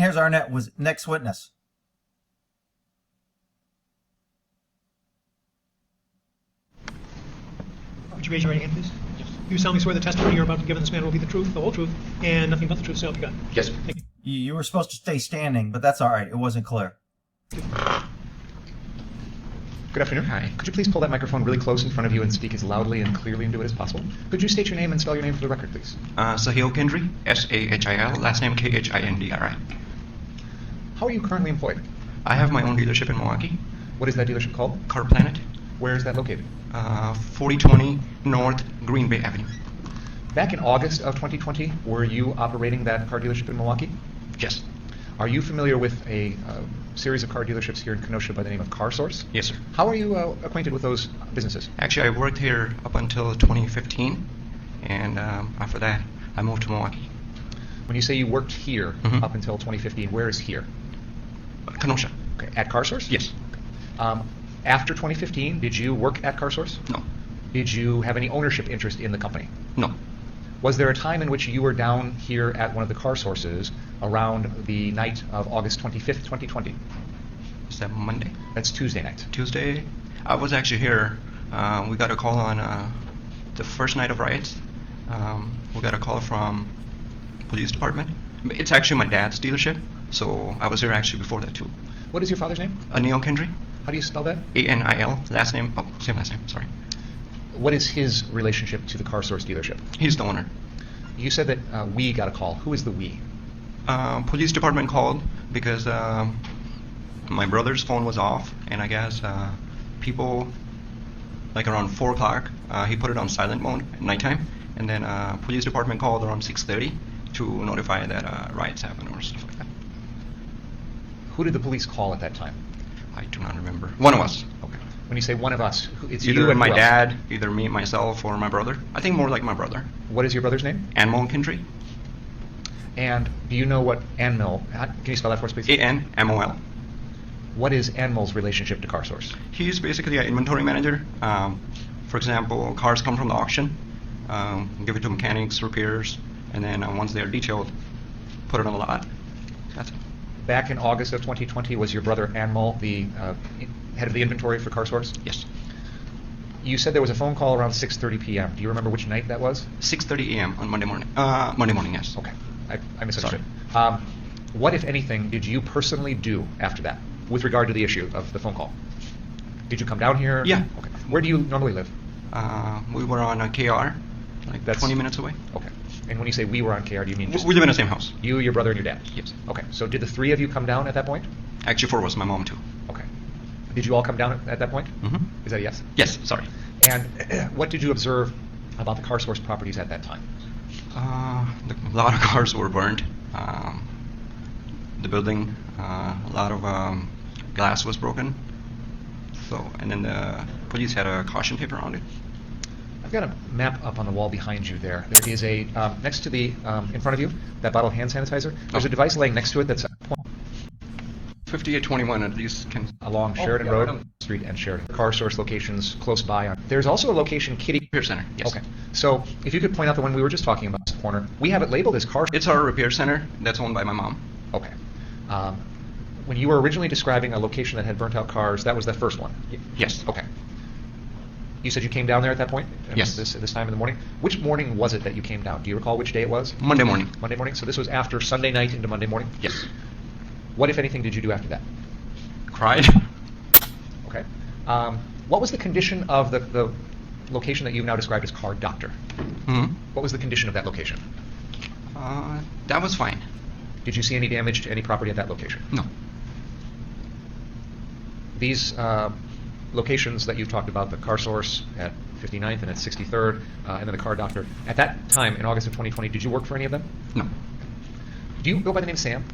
here's our next witness. Would you raise your right hand, please? Yes. You solemnly swear the testimony you're about to give in this matter will be the truth, the whole truth, and nothing but the truth, so help you God. Yes. Thank you. You were supposed to stay standing, but that's all right. It wasn't clear. Good afternoon. Hi. Could you please pull that microphone really close in front of you and speak as loudly and clearly into it as possible? Could you state your name and spell your name for the record, please? Sahil Kendry, S-A-H-I-L, last name K-H-I-N-D-R-I. How are you currently employed? I have my own dealership in Milwaukee, What is that dealership called? Car Planet, Where is that located? 4020 North Green Bay Avenue. Back in August of 2020, were you operating that car dealership in Milwaukee? Yes. Are you familiar with a series of car dealerships here in Kenosha by the name of Carsource? Yes, sir. How are you acquainted with those businesses? Actually, I worked here up until 2015, and after that, I moved to Milwaukee. When you say you worked here Mhm. up until 2015, where is here? Kenosha. Okay, at Carsource? Yes. After 2015, did you work at Carsource? No. Did you have any ownership interest in the company? No. Was there a time in which you were down here at one of the car sources around the night of August 25th, 2020? Is that Monday? That's Tuesday night. Tuesday? I was actually here. We got a call on the first night of riots. We got a call from police department. It's actually my dad's dealership, so I was here actually before that too. What is your father's name? Anil Kendry, How do you spell that? A-N-I-L, last name, oh, same last name, sorry. What is his relationship to the car source dealership? He's the owner. You said that we got a call. Who is the we? Police department called because my brother's phone was off, and I guess people, like around 4 o'clock, he put it on silent mode at nighttime, and then police department called around 6:30 to notify that riots happened or stuff like that. Who did the police call at that time? I do not remember. One of us. Okay. When you say one of us, it's you Either and my who else? dad, either me, myself, or my brother. I think more like my brother. What is your brother's name? Anmol Kendry. And do you know what Anmol, can you spell that for us, please? A-N-M-O-L. What is Anmol's relationship to Car Source? He's basically an inventory manager. For example, cars come from the auction, give it to mechanics, repairs, and then once they're detailed, put it on the lot. That's it. Back in August of 2020, was your brother Anmol the head of the inventory for Car Source? Yes. You said there was a phone call around 6:30 p.m. Do you remember which night that was? 6:30 a.m. on Monday morning. Monday morning, yes. Okay, I misunderstood. What, if anything, did you personally do after that with regard to the issue of the phone call? Did you come down here? Yeah. Okay. Where do you normally live? We were on a KR, like That's- 20 minutes away. Okay. And when you say we were on KR, do you mean just We live in the same house. you, your brother, and your dad? Yes. Okay. So did the three of you come down at that point? Actually, 4 of us, my mom too. Okay. Did you all come down at that point? Mm-hmm. Is that a yes? Yes, sorry. And what did you observe about the Car Source properties at that time? A lot of cars were burned. The building, a lot of glass was broken. So, and then the police had a caution tape around it. I've got a map up on the wall behind you there. There is a, next to the, in front of you, that bottle of hand sanitizer, there's a device laying next to it that's 5821 at least can... along Sheridan yeah, Road, right on. Street and Sheridan. Car Source locations close by. There's also a location, Kitty. Repair center, yes. Okay. So if you could point out the one we were just talking about, this corner, we have it labeled as Car. It's our repair center that's owned by my mom. Okay. When you were originally describing a location that had burnt out cars, that was the first one? Yes. Okay. You said you came down there at that point? Yes. This time in the morning? Which morning was it that you came down? Do you recall which day it was? Monday morning. Monday morning? So this was after Sunday night into Monday morning? Yes. What, if anything, did you do after that? Cried. Okay. What was the condition of the location that you've now described as Car Doctor? Mm-hmm. What was the condition of that location? That was fine. Did you see any damage to any property at that location? No. These locations that you've talked about, the Car Source at 59th and at 63rd, and then the Car Doctor, at that time in August of 2020, did you work for any of them? No. Do you go by the name Sam?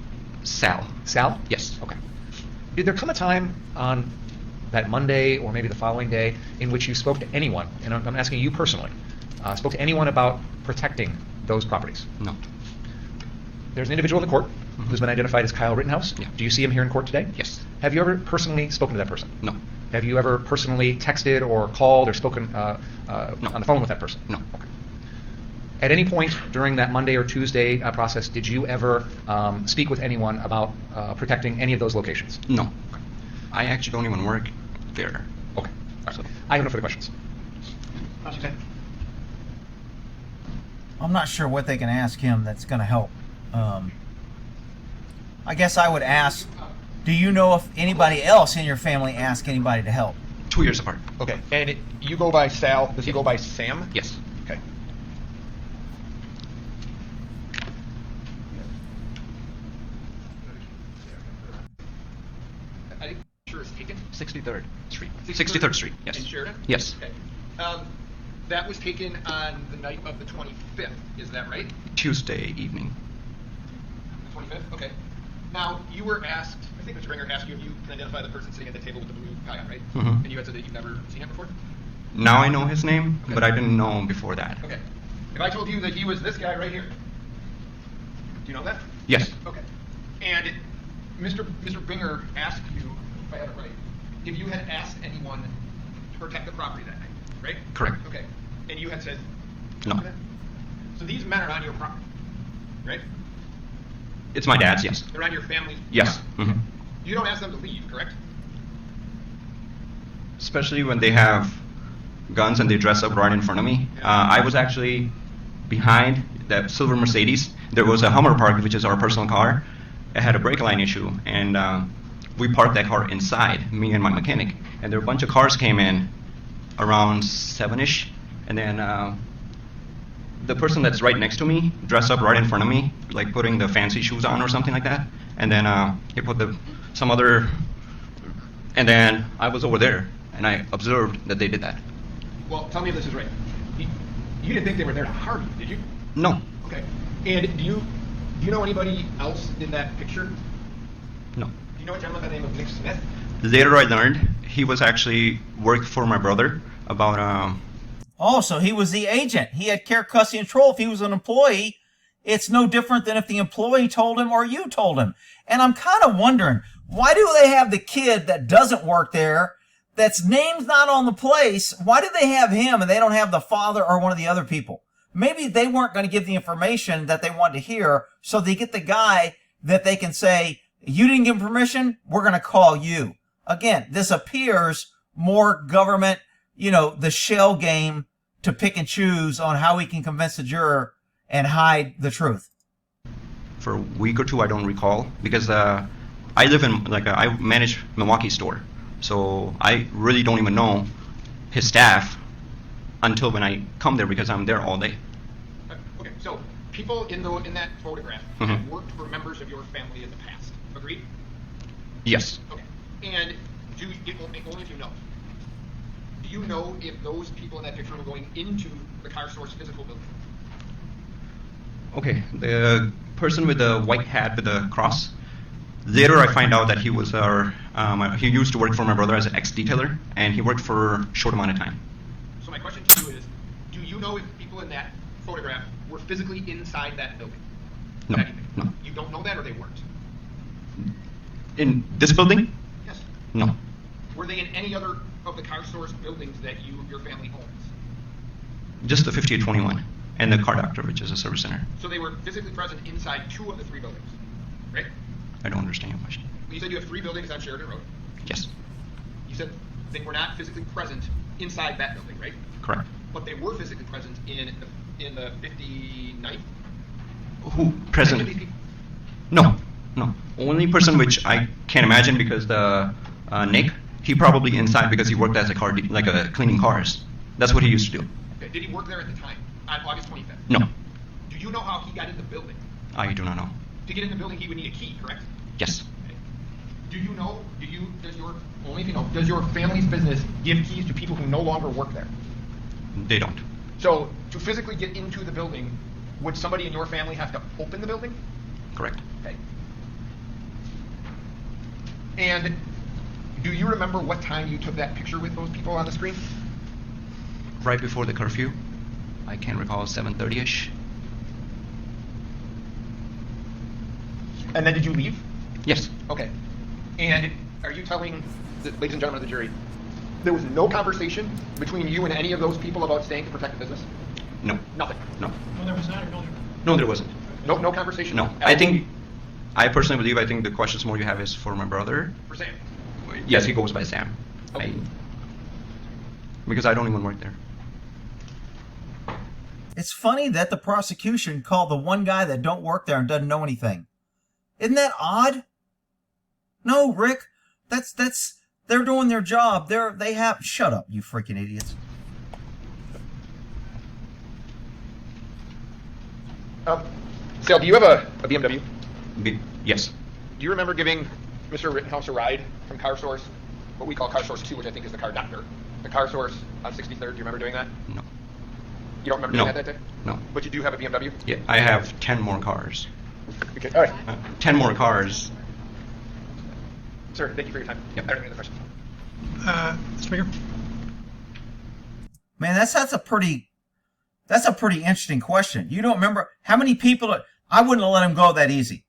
Sal. Sal? Yes. Okay. Did there come a time on that Monday or maybe the following day in which you spoke to anyone, and I'm asking you personally, spoke to anyone about protecting those properties? No. There's an individual in the court who's been identified as Kyle Rittenhouse. Yeah. Do you see him here in court today? Yes. Have you ever personally spoken to that person? No. Have you ever personally texted or called or spoken on the phone with that person? No. Okay. At any point during that Monday or Tuesday process, did you ever speak with anyone about protecting any of those locations? No. I actually don't even work there. Okay. All right. I have no further questions. I'm not sure what they can ask him that's going to help. I guess I would ask, do you know if anybody else in your family asked anybody to help? 2 years apart. Okay. And you go by Sal. Does he go by Sam? Yes. Okay. I think picture is taken. 63rd Street. 63rd Street, yes. In Sheridan? Yes. Okay. That was taken on the night of the 25th, is that right? Tuesday evening. The 25th? Okay. Now, you were asked, I think Mr. Ringer asked you if you can identify the person sitting at the table with the blue tie on, right? Mhm. And you had said that you've never seen him before? Now I know his name, Okay. but I didn't know him before that. Okay. If I told you that he was this guy right here, do you know that? Yes. Okay. And Mr. Binger asked you, if I have it right, if you had asked anyone to protect the property that night, right? Correct. Okay. And you had said No. okay. So these men are on your property, right? It's my dad's, yes. They're on your family's Yes. property. Mhm. You don't ask them to leave, correct? Especially when they have guns and they dress up right in front of me. I was actually behind that silver Mercedes. There was a Hummer parked, which is our personal car. It had a brake line issue, and we parked that car inside, me and my mechanic. And there were a bunch of cars came in around 7-ish, and then the person that's right next to me dressed up right in front of me, like putting the fancy shoes on or something like that. And then he put some other, and then I was over there, and I observed that they did that. Well, tell me if this is right. You didn't think they were there to harm you, did you? No, Okay. And do you know anybody else in that picture? no. Do you know a gentleman by the name of Nick Smith? Later I learned he was actually worked for my brother about Oh, so he was the agent. He had care, custody, and control. If he was an employee, it's no different than if the employee told him or you told him. And I'm kind of wondering, why do they have the kid that doesn't work there, that's name's not on the place? Why do they have him and they don't have the father or one of the other people? Maybe they weren't going to give the information that they wanted to hear, so they get the guy that they can say, you didn't give him permission, we're going to call you. Again, this appears more government, the shell game to pick and choose on how we can convince the juror and hide the truth. for a week or two. I don't recall because I live in I manage Milwaukee store, so I really don't even know his staff until when I come there because I'm there all day. Okay, so people in that photograph Mhm. have worked for members of your family in the past. Agreed? Yes. Okay. And only if you know. Do you know if those people in that picture were going into the Carsource physical building? Okay. The person with the white hat with the cross. Later, I find out that he was he used to work for my brother as an ex-detailer, and he worked for a short amount of time. So my question to you is, do you know if people in that photograph were physically inside that building? No. That evening? No. You don't know that, or they weren't? In this building? Yes. No. Were they in any other of the Carsource buildings that your family owns? Just the 5821 and the car doctor, which is a service center. So they were physically present inside 2 of the 3 buildings, right? I don't understand your question. You said you have 3 buildings on Sheridan Road. Yes. You said they were not physically present inside that building, right? Correct. But they were physically present in the 59th. Who present? Any of these people? No, no. Only person which I can't imagine because the Nick, he probably inside because he worked as a cleaning cars. That's what he used to do. Okay. Did he work there at the time on August 25th? No, Do you know how he got in the building? I do not know. To get in the building, he would need a key, correct? Yes. Okay. Does your family's business give keys to people who no longer work there? They don't. So to physically get into the building, would somebody in your family have to open the building? Correct. Okay. And do you remember what time you took that picture with those people on the screen? Right before the curfew. I can't recall, 7:30ish. And then did you leave? Yes. Okay. And are you telling, ladies and gentlemen of the jury, there was no conversation between you and any of those people about staying to protect the business? No. Nothing. No. No, there was not, or no, there? No, there wasn't. No conversation. No. at I all think, I personally believe, I think the questions more you have is for my brother. for Sam. Yes, he goes by Sam. Okay. Because I don't even work there. It's funny that the prosecution called the one guy that don't work there and doesn't know anything. Isn't that odd? No, Rick, they're doing their job. Shut up, you freaking idiots. Sal, do you have a BMW? Yes. Do you remember giving Mr. Rittenhouse a ride from Carsource, what we call Carsource 2, which I think is the car doctor, the Carsource on 63rd? Do you remember doing that? No. You don't remember doing No. that day? No. But you do have a BMW? Yeah, I have 10 more cars. Okay. All right. 10 more cars. Sir, thank you for your time. Yep. I don't have any other questions. Mr. Binger? Man, that's a pretty interesting question. You don't remember how many people? I wouldn't have let him go that easy.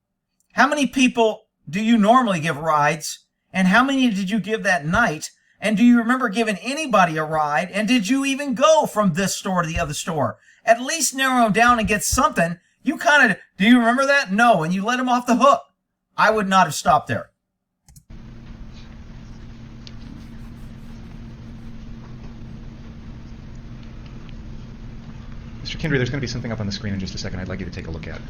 How many people do you normally give rides, and how many did you give that night? And do you remember giving anybody a ride? And did you even go from this store to the other store? At least narrow him down and get something. You do you remember that? No, and you let him off the hook. I would not have stopped there. Mr. Kindry, there's going to be something up on the screen in just a second I'd like you to take a look at.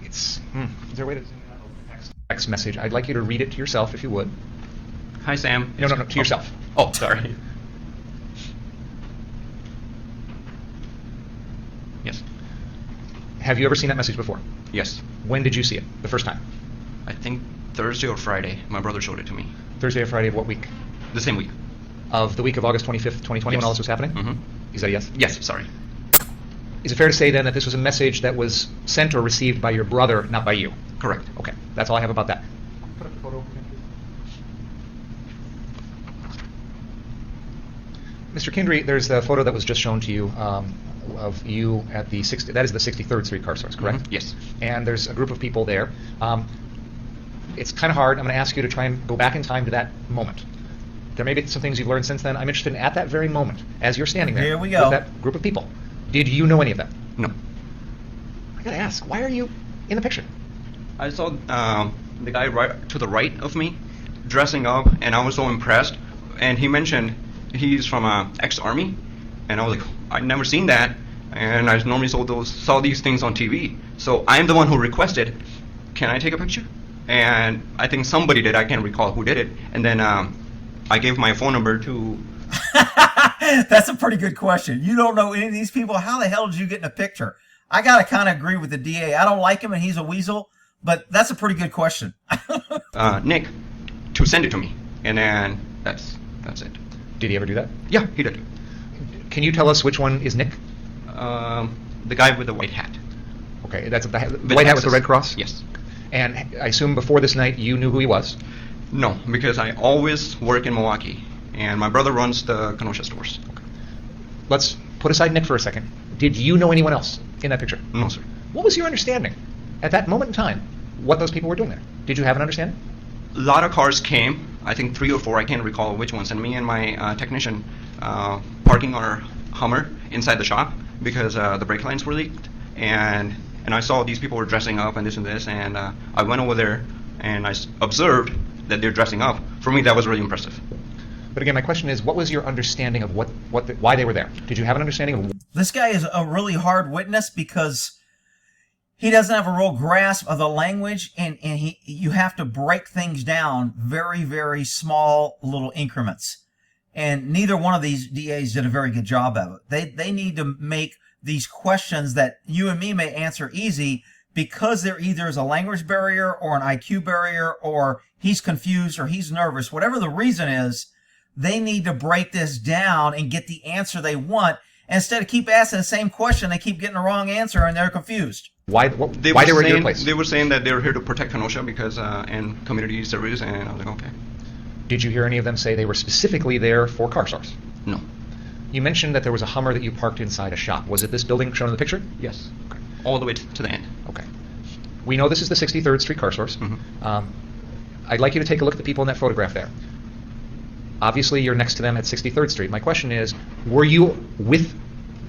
Is there a way to text message? I'd like you to read it to yourself if you would. Hi, Sam. No, to yourself. Oh, sorry. Yes. Have you ever seen that message before? Yes. When did you see it? The first time? I think Thursday or Friday. My brother showed it to me. Thursday or Friday of what week? The same week. Of the week of August 25th, 2020, when all this was happening? Mm-hmm. Is that a yes? Yes, sorry. Is it fair to say then that this was a message that was sent or received by your brother, not by you? Correct. Okay, that's all I have about that. Put up the photo again, please. Mr. Kindry, there's the photo that was just shown to you of you at the that is the 63rd Street Carsource, correct? Mm-hmm. Yes. And there's a group of people there. It's kind of hard. I'm going to ask you to try and go back in time to that moment. There may be some things you've learned since then. I'm interested in, at that very moment, as you're standing there Here we go. with that group of people, did you know any of them? No. I got to ask, why are you in the picture? I saw the guy right to the right of me dressing up, and I was so impressed. And he mentioned he's from ex-army, and I was like, I'd never seen that, and I normally saw these things on TV. So I'm the one who requested, can I take a picture? And I think somebody did. I can't recall who did it. And then I gave my phone number to... That's a pretty good question. You don't know any of these people. How the hell did you get in a picture? I got to kind of agree with the DA. I don't like him and he's a weasel, but that's a pretty good question. Nick to send it to me. And then that's it. Did he ever do that? Yeah, he did. Can you tell us which one is Nick? The guy with the white hat. Okay, that's the white hat with the red cross? Yes. And I assume before this night you knew who he was? No, because I always work in Milwaukee, and my brother runs the Kenosha stores. Okay. Let's put aside Nick for a second. Did you know anyone else in that picture? No, sir. What was your understanding at that moment in time, what those people were doing there? Did you have an understanding? A lot of cars came, I think 3 or 4, I can't recall which ones, and me and my technician parking our Hummer inside the shop because the brake lines were leaked, and I saw these people were dressing up and this, and I went over there and I observed that they're dressing up. For me, that was really impressive. But again, my question is, what was your understanding of why they were there? Did you have an understanding of? This guy is a really hard witness because he doesn't have a real grasp of the language, and you have to break things down very, very small little increments. And neither one of these DAs did a very good job of it. They need to make these questions that you and me may answer easy because there either is a language barrier or an IQ barrier or he's confused or he's nervous. Whatever the reason is, they need to break this down and get the answer they want. And instead of keep asking the same question, they keep getting the wrong answer and they're confused. Why they were in your place? They were saying that they were here to protect Kenosha because and community service, and I was like, okay. Did you hear any of them say they were specifically there for Carsource? No. You mentioned that there was a Hummer that you parked inside a shop. Was it this building shown in the picture? Yes. Okay. All the way to the end. Okay. We know this is the 63rd Street Carsource. Mm-hmm. I'd like you to take a look at the people in that photograph there. Obviously, you're next to them at 63rd Street. My question is, were you with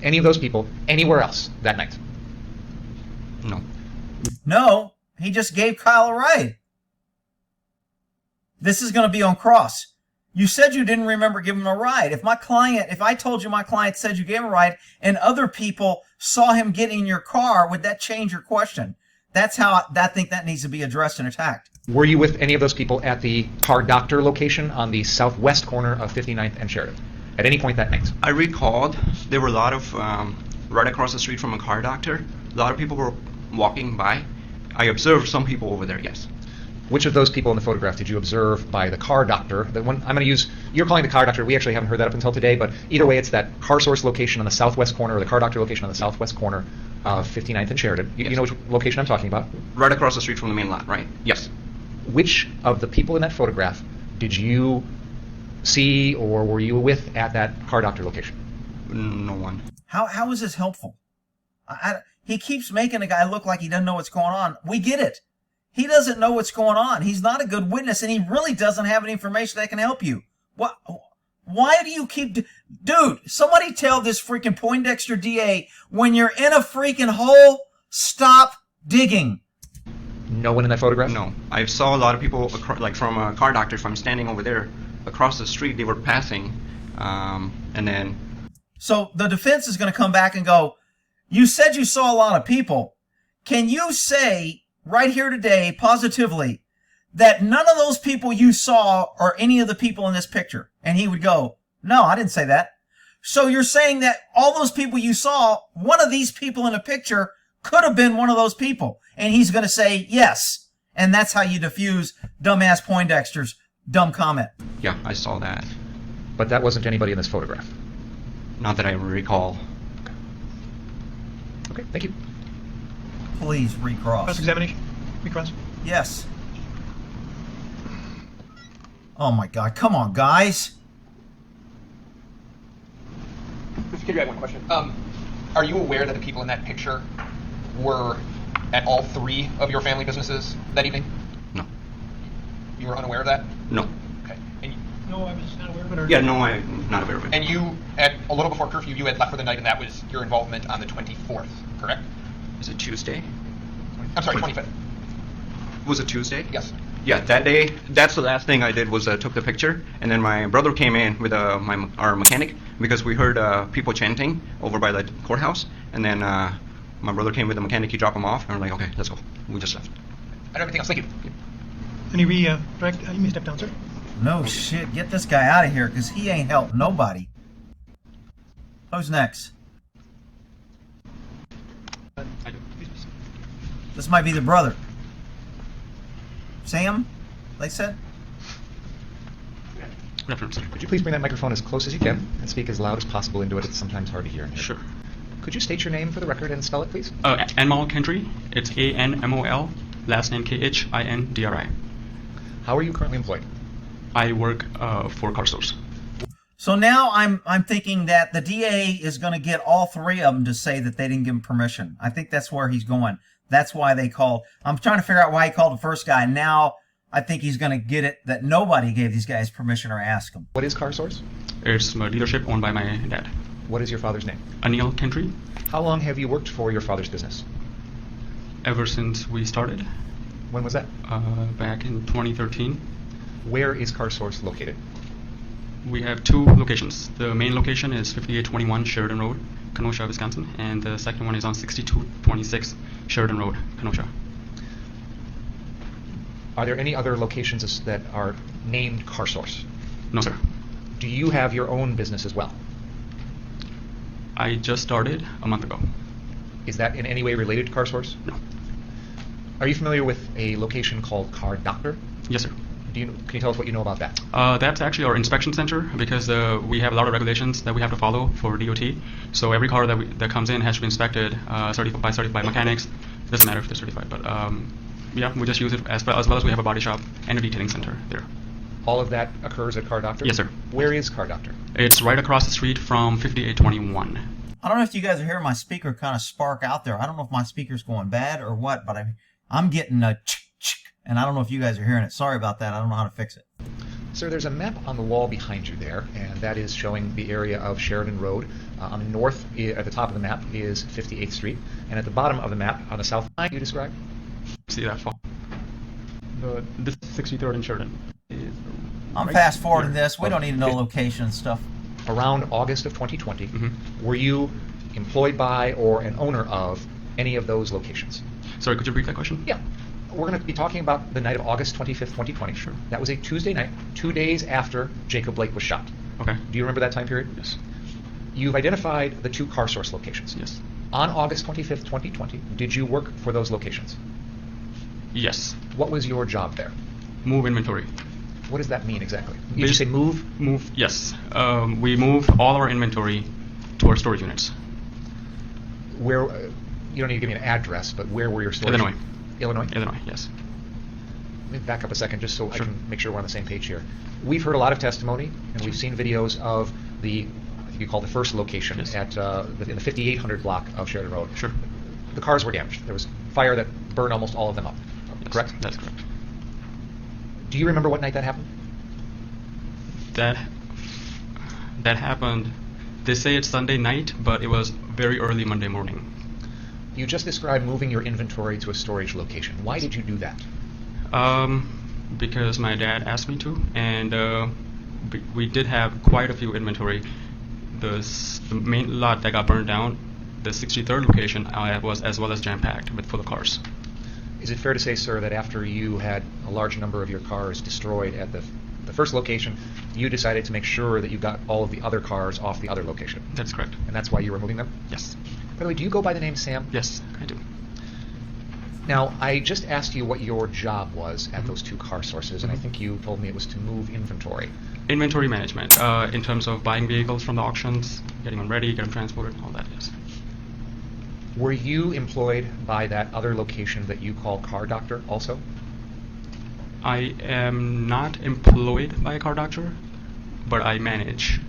any of those people anywhere else that night? No. No, he just gave Kyle a ride. This is going to be on cross. You said you didn't remember giving him a ride. If I told you my client said you gave him a ride and other people saw him get in your car, would that change your question? That's how I think that needs to be addressed and attacked. Were you with any of those people at the Car Doctor location on the southwest corner of 59th and Sheridan at any point that night? I recalled there were a lot of, right across the street from a car doctor, a lot of people were walking by. I observed some people over there, yes. Which of those people in the photograph did you observe by the Car Doctor? The one I'm going to use, you're calling the Car Doctor. We actually haven't heard that up until today, but either way, it's that Carsource location on the southwest corner, or the Car Doctor location on the southwest corner of 59th and Sheridan. You know which location I'm talking about? Right across the street from the main lot, right? Yes. Which of the people in that photograph did you see or were you with at that Car Doctor location? No one. How is this helpful? He keeps making a guy look like he doesn't know what's going on. We get it. He doesn't know what's going on. He's not a good witness, and he really doesn't have any information that can help you. What? Why do you keep... Dude, somebody tell this freaking Poindexter DA, when you're in a freaking hole, stop digging. No one in that photograph? No. I saw a lot of people, like from a car doctor, if I'm standing over there, across the street, they were passing, and then... So the defense is going to come back and go, you said you saw a lot of people. Can you say... right here today, positively, that none of those people you saw are any of the people in this picture? And he would go, no, I didn't say that. So you're saying that all those people you saw, one of these people in the picture could have been one of those people. And he's going to say yes. And that's how you diffuse dumbass Poindexter's dumb comment. Yeah, I saw that. But that wasn't anybody in this photograph? Not that I recall. Okay, thank you. Please recross. Cross-examination? Recross? Yes. Oh my God, come on, guys. Mr. Kidry, I have one question. Are you aware that the people in that picture were at all three of your family businesses that evening? No. You were unaware of that? No. Okay. And No, I was not aware of it. Or... Yeah, no, I'm not aware of it. And you, at a little before curfew, you had left for the night, and that was your involvement on the 24th, correct? Is it Tuesday? I'm sorry, 25th. Was it Tuesday? Yes. Yeah, that day, that's the last thing I did was took the picture, and then my brother came in with our mechanic because we heard people chanting over by the courthouse, and then my brother came with the mechanic, he dropped him off, and we're like, okay, let's go. We just left. I don't have anything else. Thank you. Any direct? You may step down, sir. No shit, get this guy out of here, because he ain't helped nobody. Who's next? This might be the brother. Sam, they said? Good afternoon, sir. Could you please bring that microphone as close as you can and speak as loud as possible into it? It's sometimes hard to hear. Sure. Could you state your name for the record and spell it, please? Anmol Kendry. It's ANMOL. Last name KHINDRI. How are you currently employed? I work for Carsource. So now I'm thinking that the DA is going to get all three of them to say that they didn't give him permission. I think that's where he's going. That's why they called. I'm trying to figure out why he called the first guy. Now I think he's going to get it that nobody gave these guys permission or asked them. What is Carsource? It's a dealership owned by my dad, What is your father's name? Anil Kendry. How long have you worked for your father's business? Ever since we started, When was that? back in 2013. Where is Carsource located? We have two locations. The main location is 5821 Sheridan Road, Kenosha, Wisconsin, and the second one is on 6226 Sheridan Road, Kenosha. Are there any other locations that are named Carsource? No, sir. Do you have your own business as well? I just started a month ago. Is that in any way related to Carsource? No. Are you familiar with a location called Car Doctor? Yes, sir. Can you tell us what you know about that? That's actually our inspection center because we have a lot of regulations that we have to follow for DOT. So every car that comes in has to be inspected by certified mechanics. It doesn't matter if they're certified, but yeah, we just use it as well as we have a body shop and a detailing center there. All of that occurs at Car Doctor? Yes, sir. Where is Car Doctor? It's right across the street from 5821. I don't know if you guys are hearing my speaker kind of spark out there. I don't know if my speaker's going bad or what, but I'm getting a ch-ch, and I don't know if you guys are hearing it. Sorry about that. I don't know how to fix it. Sir, there's a map on the wall behind you there, and that is showing the area of Sheridan Road. On the north, at the top of the map, is 58th Street, and at the bottom of the map, on the south line, you describe? See that fall? This 63rd and Sheridan. I'm Right fast forwarding here. this. We don't need to know location and stuff. Around August of 2020, Mm-hmm. were you employed by or an owner of any of those locations? Sorry, could you repeat that question? Yeah. We're going to be talking about the night of August 25th, 2020. Sure. That was a Tuesday night, 2 days after Jacob Blake was shot. Okay. Do you remember that time period? Yes. You've identified the 2 Carsource locations. Yes. On August 25th, 2020, did you work for those locations? Yes. What was your job there? Move inventory. What does that mean exactly? Did you say move? Move. Yes. We moved all our inventory to our storage units. Where? You don't need to give me an address, but where were your storage? Illinois. Illinois? Illinois. Yes. Let me back up a second just so I Sure. can make sure we're on the same page here. We've heard a lot of testimony, and we've seen videos of the, I think you call the first location Yes. at in the 5800 block of Sheridan Road. Sure. The cars were damaged. There was fire that burned almost all of them up. Yes, Correct? That's correct. Do you remember what night that happened? That happened. They say it's Sunday night, but it was very early Monday morning. You just described moving your inventory to a storage location. Why did you do that? Because my dad asked me to, and we did have quite a few inventory. The main lot that got burned down, the 63rd location, was as well as jam-packed with full of cars. Is it fair to say, sir, that after you had a large number of your cars destroyed at the first location, you decided to make sure that you got all of the other cars off the other location? That's correct. And that's why you were moving them? Yes. By the way, do you go by the name Sam? Yes, I do. Now, I just asked you what your job was at those 2 car sources, and I think you told me it was to move inventory. Inventory management, in terms of buying vehicles from the auctions, getting them ready, getting them transported, all that, yes. Were you employed by that other location that you call Car Doctor also? I am not employed by a car doctor, but I manage.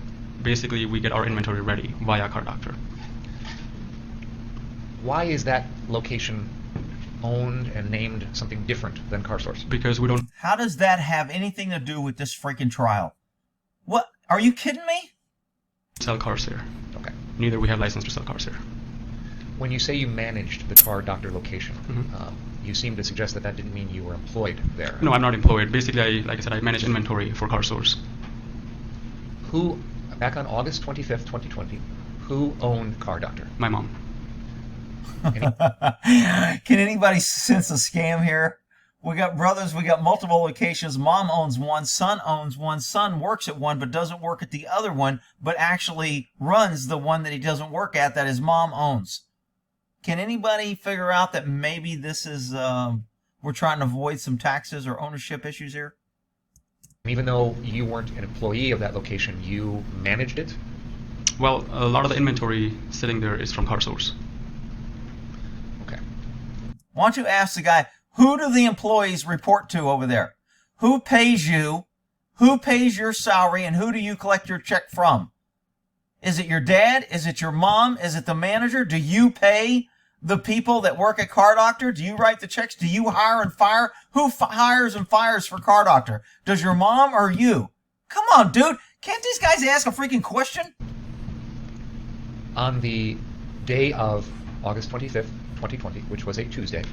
Basically, we get our inventory ready via car doctor. Why is that location owned and named something different than Carsource? Because we don't How does that have anything to do with this freaking trial? What? Are you kidding me? sell cars here. Okay. Neither we have license to sell cars here. When you say you managed the Car Doctor location, you seem to suggest that that didn't mean you were employed there. No, I'm not employed. Basically, like I said, I manage inventory for Carsource. Who, back on August 25th, 2020, who owned Car Doctor? My mom. Can anybody sense a scam here? We got brothers, we got multiple locations. Mom owns one, son owns one, son works at one but doesn't work at the other one, but actually runs the one that he doesn't work at that his mom owns. Can anybody figure out that maybe this is, we're trying to avoid some taxes or ownership issues here? Even though you weren't an employee of that location, you managed it? Well, a lot of the inventory sitting there is from Carsource. Okay. Why don't you ask the guy, who do the employees report to over there? Who pays you? Who pays your salary? And who do you collect your check from? Is it your dad? Is it your mom? Is it the manager? Do you pay the people that work at Car Doctor? Do you write the checks? Do you hire and fire? Who hires and fires for Car Doctor? Does your mom or you? Come on, dude. Can't these guys ask a freaking question? On the day of August 25th, 2020, which was a Tuesday,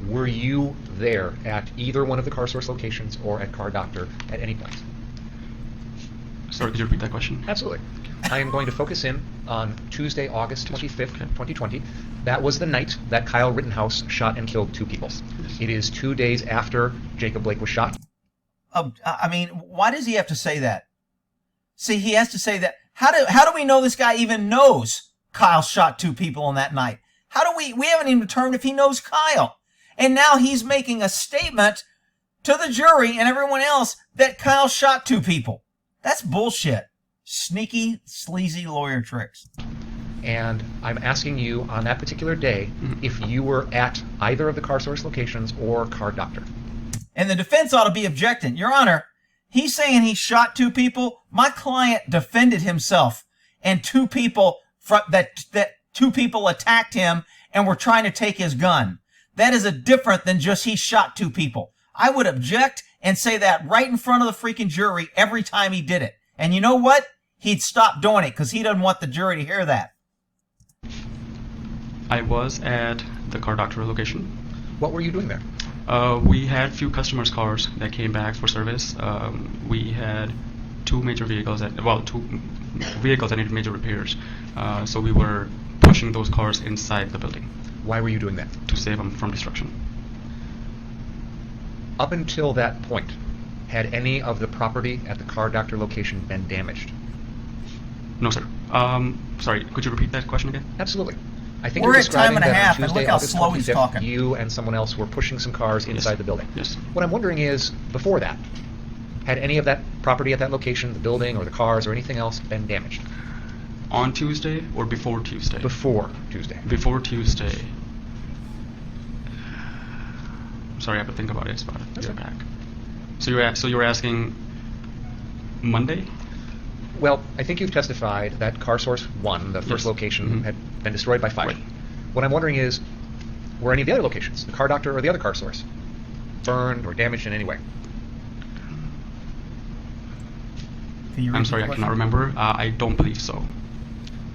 were you there at either one of the Carsource locations or at Car Doctor at any point? Sorry, could you repeat that question? Absolutely. I am going to focus in on Tuesday, August 25th, 2020. That was the night that Kyle Rittenhouse shot and killed 2 people. It is 2 days after Jacob Blake was shot. I mean, why does he have to say that? See, he has to say that. How do we know this guy even knows Kyle shot 2 people on that night? How do we haven't even determined if he knows Kyle. And now he's making a statement to the jury and everyone else that Kyle shot 2 people. That's bullshit. Sneaky, sleazy lawyer tricks. And I'm asking you on that particular day if you were at either of the Carsource locations or Car Doctor. And the defense ought to be objecting. Your Honor, he's saying he shot 2 people. My client defended himself, and 2 people that 2 people attacked him and were trying to take his gun. That is different than just he shot 2 people. I would object and say that right in front of the freaking jury every time he did it. And you know what? He'd stop doing it because he doesn't want the jury to hear that. I was at the car doctor location. What were you doing there? We had few customers' cars that came back for service. We had two vehicles that needed major repairs. So we were pushing those cars inside the building Why were you doing that? to save them from destruction. Up until that point, had any of the property at the car doctor location been damaged? No, sir. Sorry, could you repeat that question again? Absolutely. I think We're you're at time describing and a that half, on and Tuesday, look how August slow he's 25th, talking. you and someone else were pushing some cars inside the building. Yes. What I'm wondering is, before that, had any of that property at that location, the building or the cars or anything else, been damaged? On Tuesday or before Tuesday? Before Tuesday. Before Tuesday. Sorry, I have to think about it. That's You're okay. back. So you were asking Monday? Well, I think you've testified that Carsource 1, the first Yes. location, Mhm. had been destroyed by fire. Right. What I'm wondering is, were any of the other locations, the car doctor or the other car source, burned or damaged in any way? Can you I'm repeat sorry, the I question? cannot remember. I don't believe so.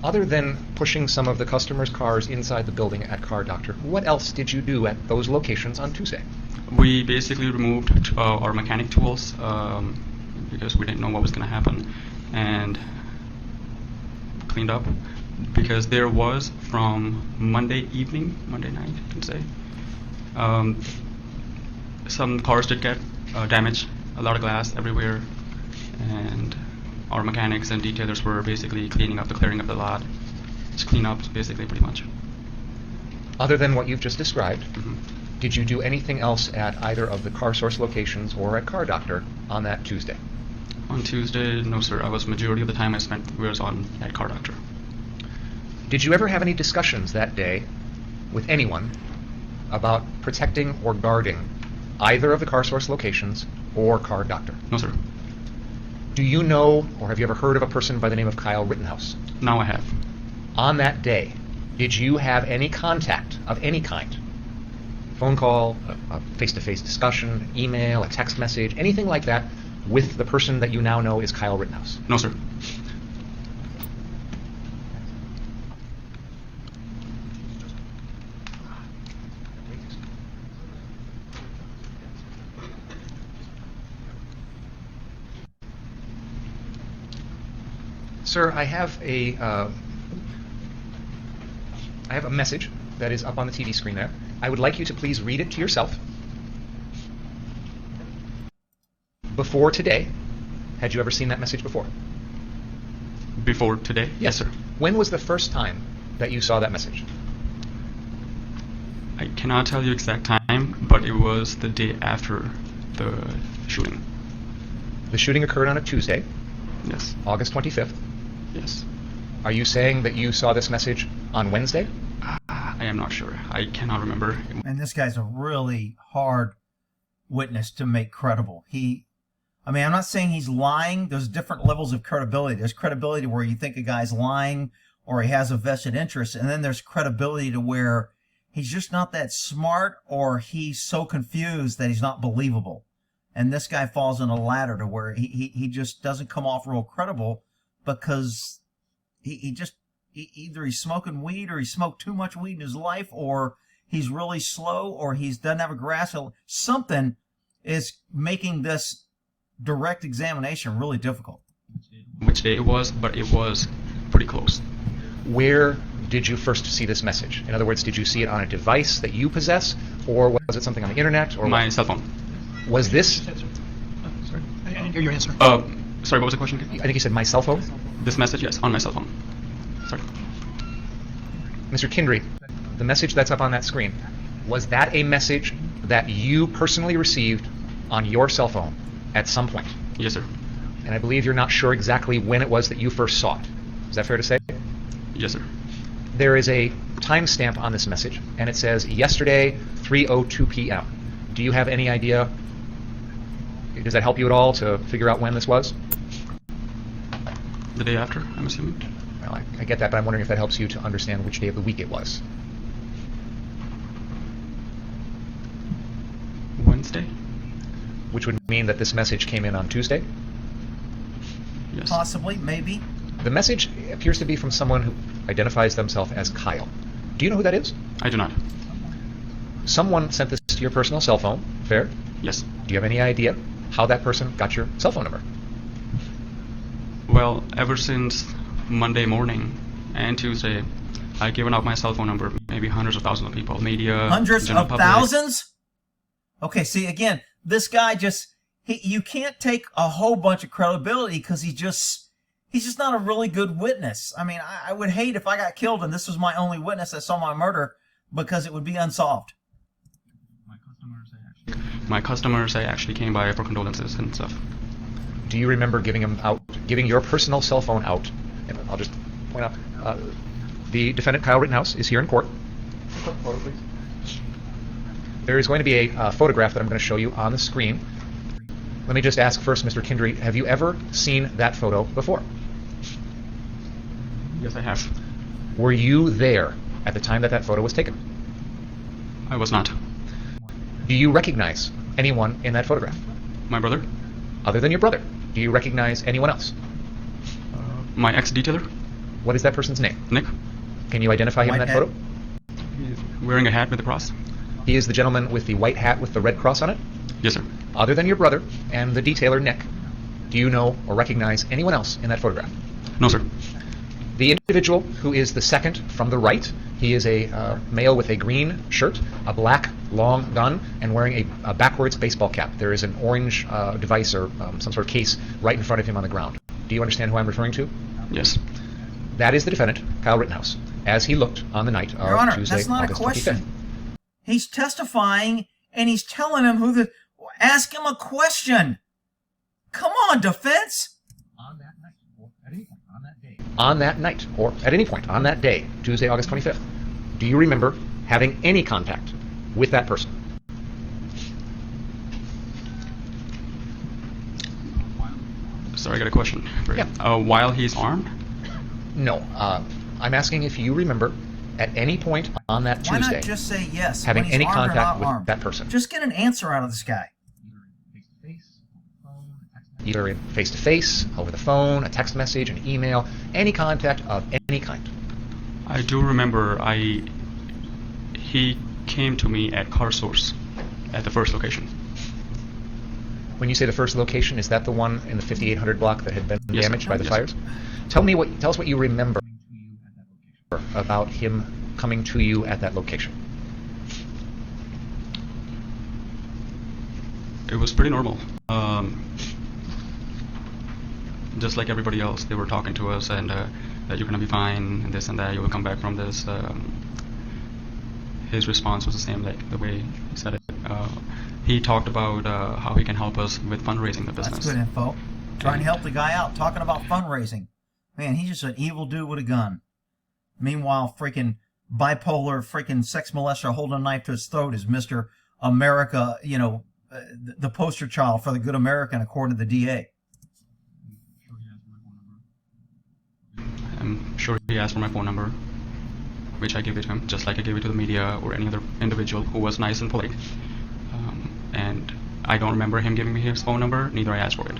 Other than pushing some of the customers' cars inside the building at Car Doctor, what else did you do at those locations on Tuesday? We basically removed our mechanic tools because we didn't know what was going to happen, and cleaned up because there was from Monday night, you can say, some cars did get damaged, a lot of glass everywhere, and our mechanics and detailers were basically clearing up the lot. Just clean up, basically, pretty much. Other than what you've just described, Mhm. did you do anything else at either of the Carsource locations or at Car Doctor on that Tuesday? On Tuesday, no sir. Majority of the time I spent was on at car doctor. Did you ever have any discussions that day with anyone about protecting or guarding either of the Carsource locations or Car Doctor? No sir. Do you know, or have you ever heard of a person by the name of Kyle Rittenhouse? Now I have. On that day, did you have any contact of any kind? Phone call, a face-to-face discussion, email, a text message, anything like that with the person that you now know is Kyle Rittenhouse? No sir. Sir, I have a message that is up on the TV screen there. I would like you to please read it to yourself. Before today, had you ever seen that message before? Before today? Yes sir. When was the first time that you saw that message? I cannot tell you exact time, but it was the day after the shooting. The shooting occurred on a Tuesday, Yes. August 25th. Yes. Are you saying that you saw this message on Wednesday? I am not sure. I cannot remember. And this guy's a really hard witness to make credible. I'm not saying he's lying. There's different levels of credibility. There's credibility where you think a guy's lying or he has a vested interest. And then there's credibility to where he's just not that smart or he's so confused that he's not believable. And this guy falls in a ladder to where he just doesn't come off real credible because either he's smoking weed or he smoked too much weed in his life or he's really slow or he doesn't have a grasp. Something is making this direct examination really difficult. Which day it was, but it was pretty close. Where did you first see this message? In other words, did you see it on a device that you possess, or was it something on the internet? Or My what? cell phone. Was this? Sorry, I didn't hear your answer. Sorry, what was the question again? I think you said my cell phone. This message? Yes, on my cell phone. Sorry. Mr. Kindry, the message that's up on that screen, was that a message that you personally received on your cell phone at some point? Yes, sir. And I believe you're not sure exactly when it was that you first saw it. Is that fair to say? Yes, sir. There is a timestamp on this message, and it says yesterday, 3:02 p.m. Do you have any idea? Does that help you at all to figure out when this was? The day after, I'm assuming. Well, I get that, but I'm wondering if that helps you to understand which day of the week it was. Wednesday? which would mean that this message came in on Tuesday. Yes. Possibly, maybe. The message appears to be from someone who identifies themselves as Kyle. Do you know who that is? I do not. Someone sent this to your personal cell phone, fair? Yes. Do you have any idea how that person got your cell phone number? Well, ever since Monday morning and Tuesday, I've given out my cell phone number, maybe hundreds of thousands of people, media, Hundreds general of public. thousands? Okay, see, again, this guy you can't take a whole bunch of credibility because he's just not a really good witness. I mean, I would hate if I got killed and this was my only witness that saw my murder because it would be unsolved. My customers, I actually came by for condolences and stuff. Do you remember giving your personal cell phone out? And I'll just point out, the defendant, Kyle Rittenhouse, is here in court. Quick photo, please. There is going to be a photograph that I'm going to show you on the screen. Let me just ask first, Mr. Kindry, have you ever seen that photo before? Yes, I have. Were you there at the time that that photo was taken? I was not. Do you recognize anyone in that photograph? My brother? Other than your brother, do you recognize anyone else? My ex-detailer? What is that person's name? Nick? Can you identify him in that Whitehead. photo? He's wearing a hat with a cross? He is the gentleman with the white hat with the red cross on it? Yes, sir. Other than your brother and the detailer, Nick, do you know or recognize anyone else in that photograph? No, sir. The individual who is the second from the right, he is a male with a green shirt, a black long gun, and wearing a backwards baseball cap. There is an orange device or some sort of case right in front of him on the ground. Do you understand who I'm referring to? Yes. That is the defendant, Kyle Rittenhouse, as he looked on the night of Your Honor, Tuesday, that's not August a question. 25th. He's testifying and he's telling him ask him a question. Come on, defense. On that night, or at any point on that day. On that night, or at any point on that day, Tuesday, August 25th, do you remember having any contact with that person? Sorry, I got a question. Yeah. While he's armed? No. I'm asking if you remember at any point on that Why Tuesday not just say yes? having when he's any armed or contact not with armed? that person. Just get an answer out of this guy. Either in face-to-face, over the phone, a text message, an email, any contact of any kind. I do remember he came to me at Carsource at the first location. When you say the first location, is that the one in the 5800 block that had been Yes, damaged sir. by the Yes. fires? Tell us what you remember about him coming to you at that location. It was pretty normal. Just like everybody else, they were talking to us and that you're going to be fine and this and that, you will come back from this. His response was the same, like the way he said it. He talked about how he can help us with fundraising the business. That's good info. Trying to help the guy out, talking about fundraising. Man, he's just an evil dude with a gun. Meanwhile, freaking bipolar, freaking sex molester holding a knife to his throat is Mr. America, the poster child for the good American, according to the DA. I'm sure he asked for my phone number, which I gave it to him, just like I gave it to the media or any other individual who was nice and polite. And I don't remember him giving me his phone number, neither I asked for it.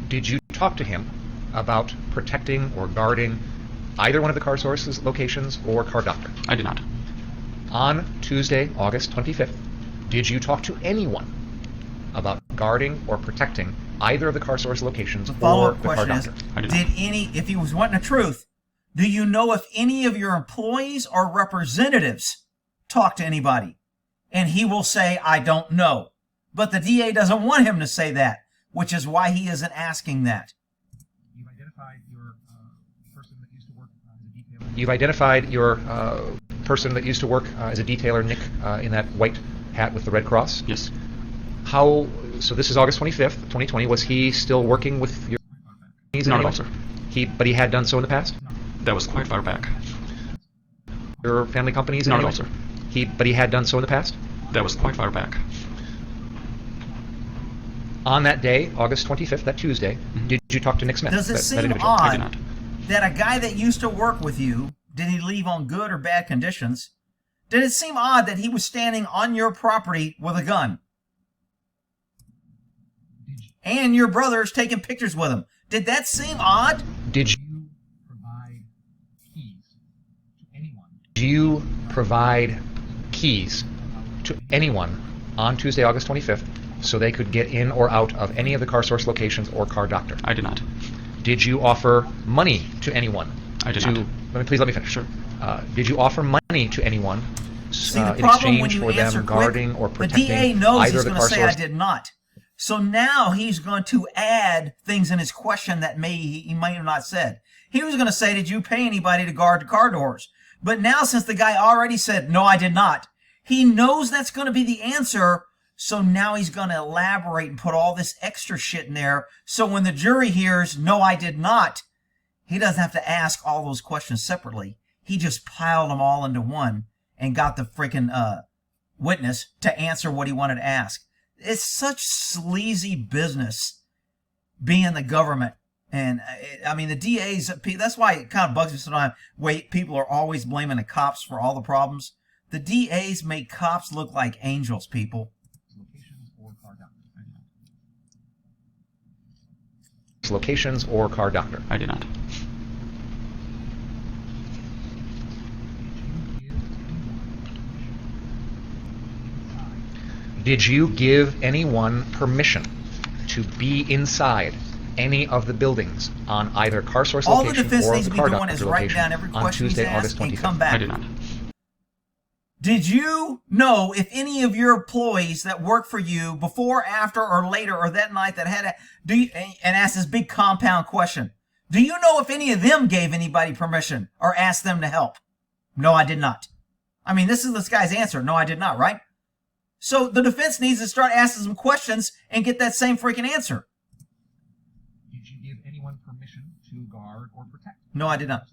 Did you talk to him about protecting or guarding either one of the Carsource's locations or Car Doctor? I did not. On Tuesday, August 25th, did you talk to anyone about guarding or protecting either of the Carsource locations The or follow-up the Car question is, Doctor? I did not. if he was wanting the truth, do you know if any of your employees or representatives talk to anybody? And he will say, I don't know. But the DA doesn't want him to say that, which is why he isn't asking that. You've identified your person that used to work as a detailer. You've identified your person that used to work as a detailer, Nick, in that white hat with the red cross. Yes. So this is August 25th, 2020. Was he still working with your companies? Not at all, sir. But he had done so in the past? That was quite far back. Your family companies? Not in at all, any way? sir. But he had done so in the past? That was quite far back. On that day, August 25th, that Tuesday, did you talk to Nick Smith? Does it that seem individual? I did odd not. that a guy that used to work with you, did he leave on good or bad conditions? Did it seem odd that he was standing on your property with a gun? and your brother's taking pictures with him. Did that seem odd? Did you provide keys to anyone on Tuesday, August 25th, so they could get in or out of any of the Carsource locations or Car Doctor? I did not. Did you offer money to anyone? I did not. Please let me finish. Sure. Did you offer money to anyone See, the in problem when exchange you for answer them guarding quick, or the protecting DA knows either he's of the going to say, I Carsource? did not. So now he's going to add things in his question that he might have not said. He was going to say, did you pay anybody to guard the car doors? But now, since the guy already said, no, I did not, he knows that's going to be the answer. So now he's going to elaborate and put all this extra shit in there. So when the jury hears, no, I did not, he doesn't have to ask all those questions separately. He just piled them all into one and got the freaking witness to answer what he wanted to ask. It's such sleazy business being the government. And I mean, the DAs, that's why it kind of bugs me sometimes. People are always blaming the cops for all the problems. The DAs make cops look like angels, people. Locations or Car Doctor? I did not. Did you give anyone permission to be inside any of the buildings on either Carsource All the location defense or needs the to be Car doing Doctor is write location down every on question he's Tuesday, August asked and 25th? come back. I did not. Did you know if any of your employees that work for you before, after, or later, or that night that had and asked this big compound question, do you know if any of them gave anybody permission or asked them to help? No, I did not. I mean, this is this guy's answer. No, I did not, right? So the defense needs to start asking some questions and get that same freaking answer. Did you give anyone permission to guard or protect? No, I did not.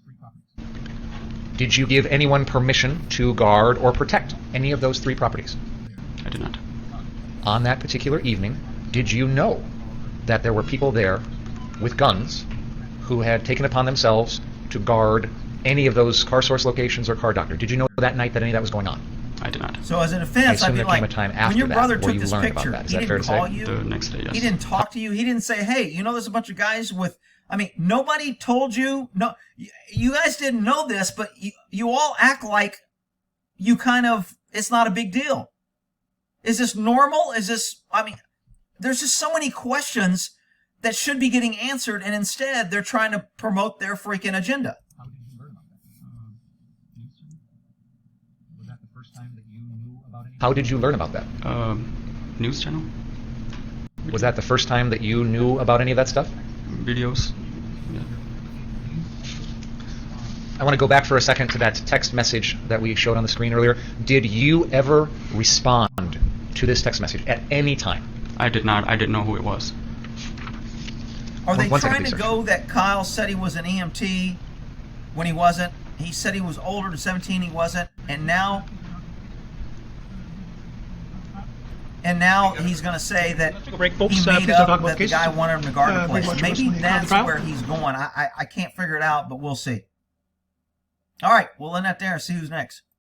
Did you give anyone permission to guard or protect any of those three properties? I did not. On that particular evening, did you know that there were people there with guns who had taken upon themselves to guard any of those Carsource locations or Car Doctor? Did you know that night that any of that was going on? I did not. So as a I defense, assume I'd be there like, came a time when after your that brother where took you this learned about picture, that. Is he that fair didn't to say? call you. The next day, yes. He didn't talk to you. He didn't say, hey, you know, there's a bunch of guys with, I mean, nobody told you. No, you guys didn't know this, but you all act like you kind of, it's not a big deal. Is this normal? Is this, I mean, there's just so many questions that should be getting answered, and instead they're trying to promote their freaking agenda. How did you learn about that? Was that the first time that you knew about it? How did you learn about that? News channel? Was that the first time that you knew about any of that stuff? Videos? Yeah. I want to go back for a second to that text message that we showed on the screen earlier. Did you ever respond to this text message at any time? I did not. I didn't know who it was. Are they One second, trying please, to sir. go that Kyle said he was an EMT when he wasn't? He said he was older than 17, he wasn't, and now he's going to say that Let's take a break, folks. he made Please don't talk up about that the cases. guy wanted him to guard the Very place. much Maybe wrestling that's on the trial. where he's going. I can't figure it out, but we'll see. All right, we'll end that there and see who's next.